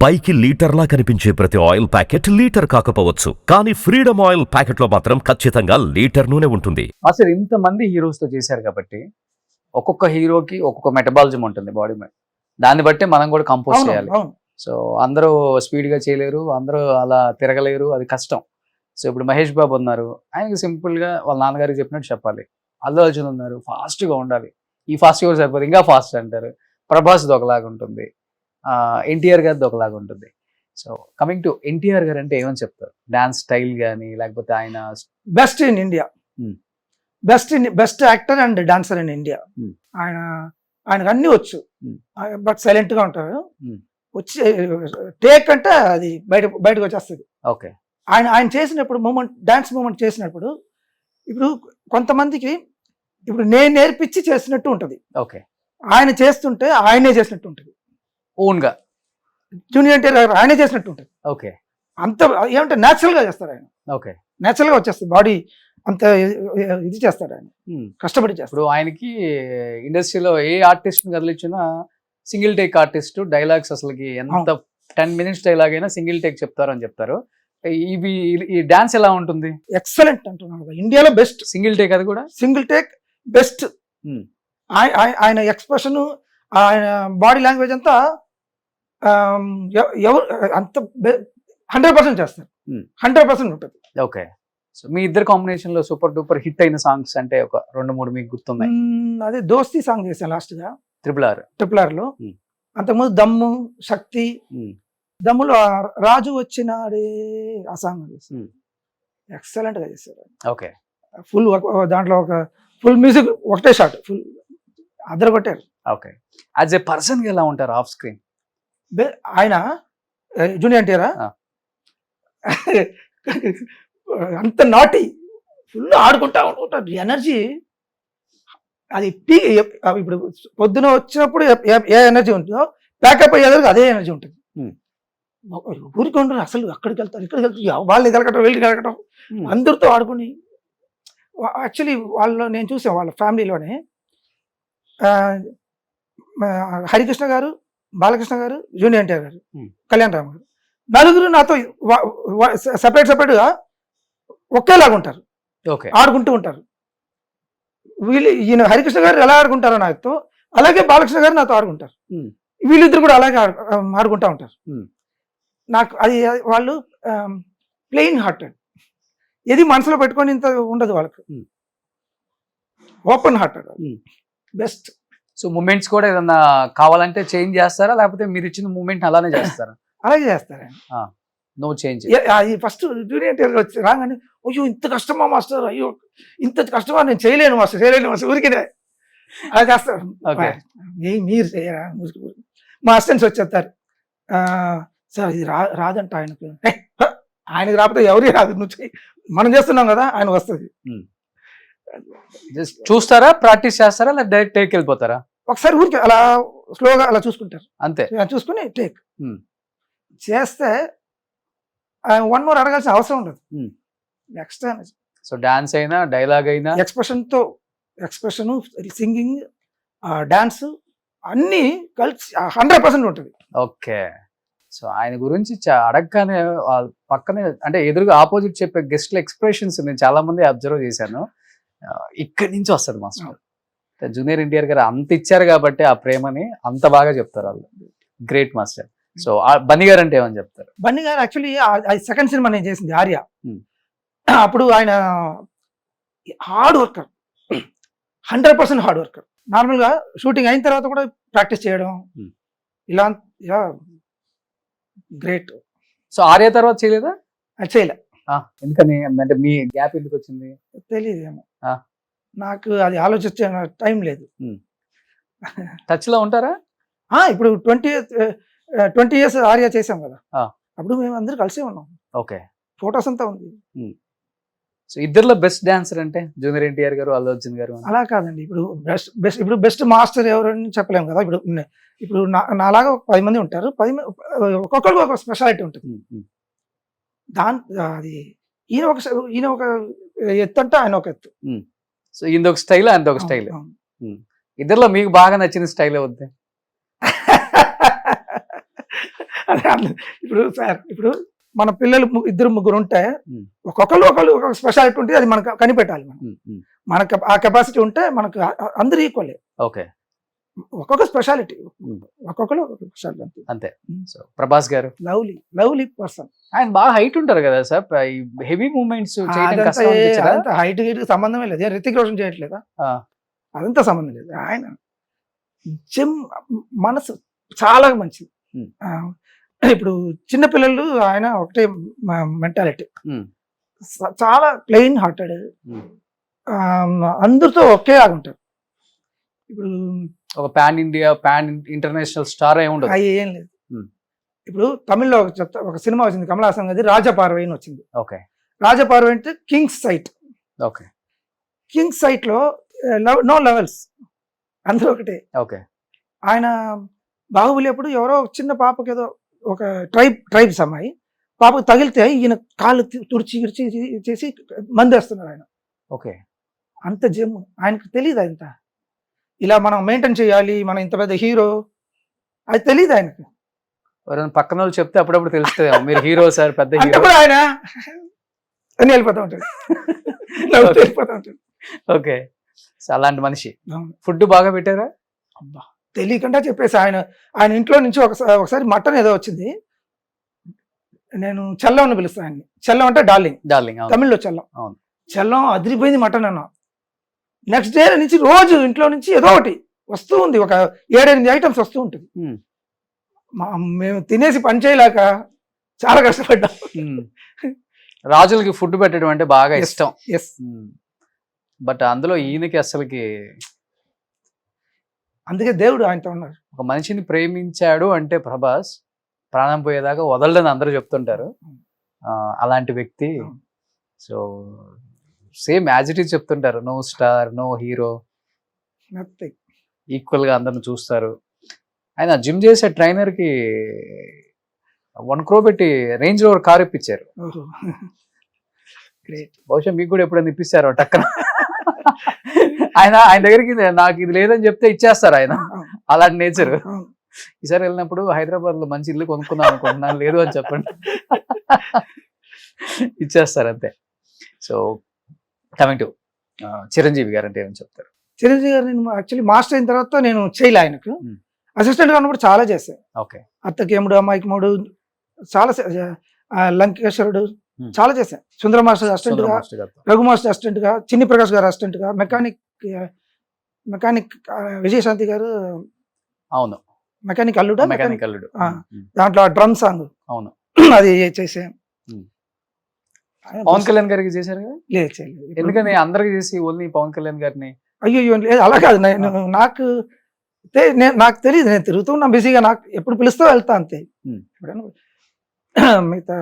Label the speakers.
Speaker 1: పైకి లీటర్లా కనిపించే ప్రతి ఆయిల్ ప్యాకెట్ లీటర్ కాకపోవచ్చు, కానీ ఫ్రీడమ్ ఆయిల్ ప్యాకెట్లో మాత్రం ఖచ్చితంగా లీటర్ నూనె ఉంటుంది.
Speaker 2: అసలు ఇంతమంది హీరోస్ తో చేశారు కాబట్టి ఒక్కొక్క హీరోకి ఒక్కొక్క మెటబాలిజం ఉంటుంది బాడీ మీద. దాన్ని బట్టి మనం కూడా కంపోజ్ చేయాలి. సో అందరూ స్పీడ్ గా చేయలేరు, అందరూ అలా తిరగలేరు, అది కష్టం. సో ఇప్పుడు మహేష్ బాబు ఉన్నారు, ఆయనకి సింపుల్ గా వాళ్ళ నాన్నగారికి చెప్పినట్టు చెప్పాలి. అల్లు అర్జున్ ఉన్నారు, ఫాస్ట్ గా ఉండాలి. ఈ ఫాస్ట్ కూడా సరిపోదు, ఇంకా ఫాస్ట్ అంటారు. ప్రభాస్ ఒకలాగా ఉంటుంది, ఎన్టీఆర్ గారిది ఒకలాగా ఉంటుంది. సో కమింగ్ టు ఎన్టీఆర్ గారు అంటే ఏమని చెప్తారు? డాన్స్ స్టైల్ కానీ, లేకపోతే ఆయన
Speaker 3: best in India, best actor and dancer in India. ఆయనకు అన్ని వచ్చు, బట్ సైలెంట్ గా ఉంటారు. వచ్చి టేక్ అంటే అది బయటకు వచ్చేస్తుంది.
Speaker 2: ఓకే.
Speaker 3: ఆయన చేసినప్పుడు డాన్స్ మూమెంట్ చేసినప్పుడు, ఇప్పుడు కొంతమందికి ఇప్పుడు నేను నేర్పించి చేసినట్టు ఉంటుంది,
Speaker 2: ఓకే.
Speaker 3: ఆయన చేస్తుంటే ఆయనే చేసినట్టు ఉంటుంది,
Speaker 2: ఓన్ గా
Speaker 3: జూనియర్ ఎన్టీఆర్ గారు ఆయనే చేసినట్టు ఉంటుంది.
Speaker 2: ఓకే.
Speaker 3: అంత ఏమంటే న్యాచురల్ గా చేస్తారు ఆయన.
Speaker 2: ఓకే.
Speaker 3: న్యాచురల్ గా వచ్చేస్తుంది బాడీ, అంత ఇది చేస్తాడు ఆయన, కష్టపడి చేస్తాడు.
Speaker 2: ఇప్పుడు ఆయనకి ఇండస్ట్రీలో ఏ ఆర్టిస్ట్ కదిలిచ్చినా సింగిల్ టేక్ ఆర్టిస్ట్, డైలాగ్స్ అసలుకి ఎంత 10 minutes డైలాగ్ అయినా సింగిల్ టేక్ చెప్తారు అని చెప్తారు. ఇవి ఈ డాన్స్ ఎలా ఉంటుంది?
Speaker 3: ఎక్సలెంట్ అంటున్నాను, ఇండియాలో బెస్ట్
Speaker 2: సింగిల్ టేక్. అది కూడా
Speaker 3: సింగిల్ టేక్ బెస్ట్. ఆయన ఎక్స్ప్రెషన్, ఆయన బాడీ లాంగ్వేజ్ అంతా ఎవరు అంత 100% చేస్తారు, 100% ఉంటుంది.
Speaker 2: ఓకే. సో మీ ఇద్దరు కాంబినేషన్ లో సూపర్ డూపర్ హిట్ అయిన సాంగ్స్ అంటే ఒక 2-3 మీకు గుర్తున్నాయి?
Speaker 3: అదే దోస్తీ సాంగ్ చేశాను లాస్ట్ గా, ట్రిపుల్ ఆర్ లో. అంతకుముందు దమ్ము, శక్తి. దమ్ములో రాజు వచ్చినాడే ఆ సాంగ్ ఎక్సలెంట్ గా చేశారు.
Speaker 2: ఓకే.
Speaker 3: ఫుల్ దాంట్లో ఒక ఫుల్ మ్యూజిక్, ఒకటే షాట్, ఫుల్ అద్దరు కొట్టారు.
Speaker 2: ఓకే. యాజ్ ఏ పర్సన్ ఎలా ఉంటారు ఆఫ్ స్క్రీన్?
Speaker 3: ఆయన జూనియర్ ఎన్టీఆర్ అంత నాటి, ఫుల్ ఆడుకుంటా ఉంటారు, ఎనర్జీ అది ఇప్పుడు పొద్దున వచ్చినప్పుడు ఏ ఎనర్జీ ఉంటుందో ప్యాకప్ అయ్యేదానికి అదే ఎనర్జీ ఉంటుంది. ఊరికి ఉంటారు, అసలు అక్కడికి వెళ్తారు, ఇక్కడికి వెళ్తారు, వాళ్ళని కలకటం, వీళ్ళని కలకటం, అందరితో ఆడుకుని. యాక్చువల్లీ వాళ్ళు నేను చూసాను, వాళ్ళ ఫ్యామిలీలోనే హరికృష్ణ గారు, బాలకృష్ణ గారు, జూనియర్ ఎన్టీఆర్ గారు, కళ్యాణ్ రామ్ గారు, నలుగురు నాతో సపరేట్గా ఒకేలాగా ఉంటారు, ఆడుకుంటూ ఉంటారు. ఈయన హరికృష్ణ గారు ఎలా ఆడుకుంటారో నాతో, అలాగే బాలకృష్ణ గారు నాతో ఆడుకుంటారు. వీళ్ళిద్దరు కూడా అలాగే ఆడుకుంటా ఉంటారు. నాకు అది వాళ్ళు ప్లెయిన్ హార్టెడ్, ఏది మనసులో పెట్టుకొని ఇంత ఉండదు వాళ్ళకి, open hearted, best.
Speaker 2: So moments కూడా ఏదన్నా కావాలంటే చేంజ్ చేస్తారా, లేకపోతే మీరు ఇచ్చిన మూమెంట్ అలానే చేస్తారా?
Speaker 3: అలాగే చేస్తారా?
Speaker 2: No change.
Speaker 3: First junior NTR వచ్చి రాగానే, అయ్యో ఇంత కష్టమా మాస్టర్, అయ్యో ఇంత కష్టమా, నేను చేయలేను మాస్టర్ ఊరికే అలా చేస్తారు. మీరు చేయరా? మా అసిస్టెంట్స్ వచ్చేస్తారు, సార్ ఇది రాదంట ఆయనకు రాకపోతే ఎవరికి రాదు, నువ్వు చెయ్యి, మనం చేస్తున్నాం కదా, ఆయన వస్తుంది.
Speaker 2: చూస్తారా, ప్రాక్టీస్ చేస్తారా, లేదా డైరెక్ట్ టేక్ వెళ్ళిపోతారా?
Speaker 3: ఒకసారి ఊరికి అలా స్లోగా అలా చూసుకుంటారు,
Speaker 2: అంతే.
Speaker 3: చూసుకుని టేక్ చేస్తే 1 more అడగాల్సిన అవసరం ఉండదు. నెక్స్ట్
Speaker 2: సో డాన్స్ అయినా, డైలాగ్ అయినా,
Speaker 3: ఎక్స్ప్రెషన్, సింగింగ్, డాన్స్ అన్ని కలిసి 100% ఉంటుంది.
Speaker 2: ఓకే. సో ఆయన గురించి అడగగానే పక్కనే, అంటే ఎదురుగా ఆపోజిట్ చెప్పే గెస్ట్ల ఎక్స్ప్రెషన్స్ నేను చాలా మంది అబ్జర్వ్ చేశాను. ఇక్కడి నుంచి వస్తుంది మాస్టర్. జూనియర్ ఎన్టీఆర్ గారు అంత ఇచ్చారు కాబట్టి ఆ ప్రేమని అంత బాగా చెప్తారు వాళ్ళు. Great master. సో బన్నీ గారు అంటే ఏమని చెప్తారు?
Speaker 3: బన్నీ గారు యాక్చువల్లీ సెకండ్ సినిమా నేను చేసింది ఆర్య. అప్పుడు ఆయన హార్డ్ వర్కర్, 100% హార్డ్ వర్కర్. నార్మల్గా షూటింగ్ అయిన తర్వాత కూడా ప్రాక్టీస్ చేయడం, ఇలా గ్రేట్.
Speaker 2: సో ఆర్య తర్వాత చేయలేదా?
Speaker 3: చేయలే.
Speaker 2: ఎందుకని, అంటే మీ గ్యాప్ ఎందుకు వచ్చింది?
Speaker 3: తెలియదేమో నాకు, అది ఆలోచించే టైం లేదు.
Speaker 2: టచ్ లో ఉంటారా?
Speaker 3: ఇప్పుడు 20 years ఆర్య చేసాం కదా, అప్పుడు మేము అందరూ కలిసే ఉన్నాం.
Speaker 2: ఓకే.
Speaker 3: ఫొటోస్ అంతా ఉంది.
Speaker 2: సో ఇద్దరులో బెస్ట్ డాన్సర్ అంటే జూనియర్ ఎన్టీఆర్ గారు, అల్లు అర్జున్ గారు?
Speaker 3: అలా కాదండి, ఇప్పుడు బెస్ట్ మాస్టర్ ఎవరని చెప్పలేము కదా. ఇప్పుడు నాలాగా 10 మంది ఉంటారు, 10 ఒక్కొక్కరికి ఒక స్పెషాలిటీ ఉంటుంది. అది ఈయన ఒక ఎత్తు అంటే ఆయన ఒక ఎత్తు.
Speaker 2: సో ఈయన ఒక స్టైల్, ఆయన ఒక స్టైల్. ఇద్దరులో మీకు బాగా నచ్చిన స్టైల్ అవుద్ది?
Speaker 3: ఇప్పుడు సార్ ఇప్పుడు మన పిల్లలు ఇద్దరు ముగ్గురు ఉంటే
Speaker 2: Hmm.
Speaker 3: ఒకళ్ళు ఒక స్పెషాలిటీ ఉంటే అది మనకు కనిపెట్టాలి. మనకు ఆ కెపాసిటీ ఉంటే మనకు అందరు ఈక్వలే.
Speaker 2: ఓకే,
Speaker 3: ఒక్కొక్క స్పెషాలిటీ,
Speaker 2: Hmm.
Speaker 3: ఒక్కొక్కరు ఒక్కొక్క స్పెషాలిటీ.
Speaker 2: అంతే. సో ప్రభాస్ గారు
Speaker 3: లవ్లీ పర్సన్.
Speaker 2: ఆయన బాగా హైట్ ఉంటారు కదా సార్, హెవీ మూమెంట్స్ చేయడం కష్టం అనిపించదా?
Speaker 3: అదంతా హైట్ గిట్ సంబంధమే లేదు. రితిక్ రోషన్ చేయట్లేదా?
Speaker 2: ఆ.
Speaker 3: అదంతా సంబంధం లేదు. ఆయన జిమ్ మనసు చాలా మంచిది.
Speaker 2: Hmm.
Speaker 3: ఇప్పుడు చిన్నపిల్లలు ఆయన ఒకటే మెంటాలిటీ,
Speaker 2: Hmm.
Speaker 3: చాలా ప్లెయిన్ హార్టెడ్,
Speaker 2: Hmm.
Speaker 3: అందరితో ఒకేలాగా ఉంటారు. ఇప్పుడు
Speaker 2: ఒక పాన్ ఇండియా ఇంటర్నేషనల్ స్టార్ అయి ఉండదు.
Speaker 3: అవి ఏం లేదు.
Speaker 2: Hmm.
Speaker 3: ఇప్పుడు తమిళ్లో ఒక సినిమా వచ్చింది కమల్ హాసన్ గారి, రాజపార్వై అని వచ్చింది.
Speaker 2: ఓకే,
Speaker 3: రాజపార్వై అంటే king's sight.
Speaker 2: Okay,
Speaker 3: king's sight లో నో లెవెల్స్, అందరూ ఒకటే.
Speaker 2: ఓకే.
Speaker 3: ఆయన బాహుబలి అప్పుడు ఎవరో ఒక చిన్న పాపకి ఏదో ఒక ట్రైబ్స్ అమ్మాయి పాపకు తగిలితే ఈయన కాళ్ళు తుడిచి గిడిచి చేసి మందేస్తున్నారు ఆయన.
Speaker 2: ఓకే,
Speaker 3: అంత జిమ్. ఆయనకు తెలియదు అంత ఇలా మనం మెయింటైన్ చేయాలి, మనం ఇంత పెద్ద హీరో, అది తెలియదు ఆయనకు.
Speaker 2: ఎవరైనా పక్కన వాళ్ళు చెప్తే అప్పుడప్పుడు తెలుస్తుంది మీరు హీరో సార్, పెద్ద
Speaker 3: అంటే
Speaker 2: హీరో.
Speaker 3: కూడా ఆయన అని వెళ్ళిపోతూ ఉంటాడు, నవ్వుతూ వెళ్ళిపోతూ ఉంటాడు.
Speaker 2: ఓకే, సో అలాంటి మనిషి.
Speaker 3: అవును.
Speaker 2: ఫుడ్ బాగా పెట్టారా?
Speaker 3: అబ్బా, తెలియకుండా చెప్పేసి ఆయన ఇంట్లో నుంచి ఒకసారి మటన్ ఏదో వచ్చింది. నేను చెల్లం అని పిలుస్తాను ఆయన్ని. చెల్లం అంటే డార్లింగ్,
Speaker 2: డార్లింగ్.
Speaker 3: తమిళ్లో చెల్లం.
Speaker 2: అవును.
Speaker 3: చెల్లం అదిరిపోయింది మటన్ అన్న. నెక్స్ట్ డే నుంచి రోజు ఇంట్లో నుంచి ఏదో ఒకటి వస్తూ ఉంది, ఒక 7-8 ఐటమ్స్ వస్తూ ఉంటుంది.
Speaker 2: Hmm.
Speaker 3: మేము తినేసి పని చేయలేక చాలా కష్టపడ్డాం.
Speaker 2: రాజులకి ఫుడ్ పెట్టడం అంటే బాగా ఇష్టం.
Speaker 3: ఎస్,
Speaker 2: బట్ అందులో ఈయనకి అసలుకి
Speaker 3: అందుకే దేవుడు ఆయనతో ఉన్నారు.
Speaker 2: ఒక మనిషిని ప్రేమించాడు అంటే ప్రభాస్ ప్రాణం పోయేదాకా వదలడని అందరూ చెప్తుంటారు. అలాంటి వ్యక్తి. So same as it is చెప్తుంటారు, no star no hero,
Speaker 3: Nothing.
Speaker 2: Equal గా అందరిని చూస్తారు. ఆయన జిమ్ చేసే ట్రైనర్ కి 1 crore పెట్టి రేంజ్ రోవర్ కార్ ఇప్పించారు.
Speaker 3: ఓహో, గ్రేట్.
Speaker 2: బహుశా మీకు కూడా ఎప్పుడైనా ఇప్పిస్తారు టక్కన. ఆయన దగ్గరికి నాకు ఇది లేదని చెప్తే ఇచ్చేస్తారు ఆయన, అలాంటి నేచర్. ఈసారి వెళ్ళినప్పుడు హైదరాబాద్ లో మంచి ఇల్లు కొనుక్కుందాం అనుకుంటున్నాను, లేదు అని చెప్పండి, ఇచ్చేస్తారు అంతే. సో కమింగ్ టు చిరంజీవి గారు అంటే ఏమని చెప్తారు?
Speaker 3: చిరంజీవి గారు నేను యాక్చువల్లీ మాస్టర్ అయిన తర్వాత నేను చేయలే, ఆయనకు అసిస్టెంట్ గా ఉన్నప్పుడు చాలా చేశాను.
Speaker 2: ఓకే,
Speaker 3: అత్తకేముడు, అమ్మాయికి మూడు, చాలా లంకేశ్వరుడు చాలా చేశాను. సుందర మాస్టర్ అసిస్టెంట్ గా, రఘు మాస్టర్ అసిస్టెంట్ గా, చిన్ని ప్రకాష్ గారు అసిస్టెంట్ గా, మెకానిక్ విజయశాంతి గారు,
Speaker 2: అవును,
Speaker 3: మెకానిక్ అల్లుడు,
Speaker 2: మెకానిక్ అల్లుడు.
Speaker 3: దాంట్లో డ్రమ్ సాంగ్
Speaker 2: అవును,
Speaker 3: అది చేసాం.
Speaker 2: పవన్ కళ్యాణ్ గారికి చేశారు కదా?
Speaker 3: లేదు, చేయలేదు.
Speaker 2: ఎందుకని అందరికి చేసి ఓన్లీ పవన్ కళ్యాణ్ గారిని?
Speaker 3: అయ్యో లేదు, అలా కాదు. నాకు తెలియదు, నేను తిరుగుతున్నా బిజీగా, నాకు ఎప్పుడు పిలుస్తూ వెళ్తా అంతే.
Speaker 2: Hmm.
Speaker 3: ఎప్పుడైనా మిగతా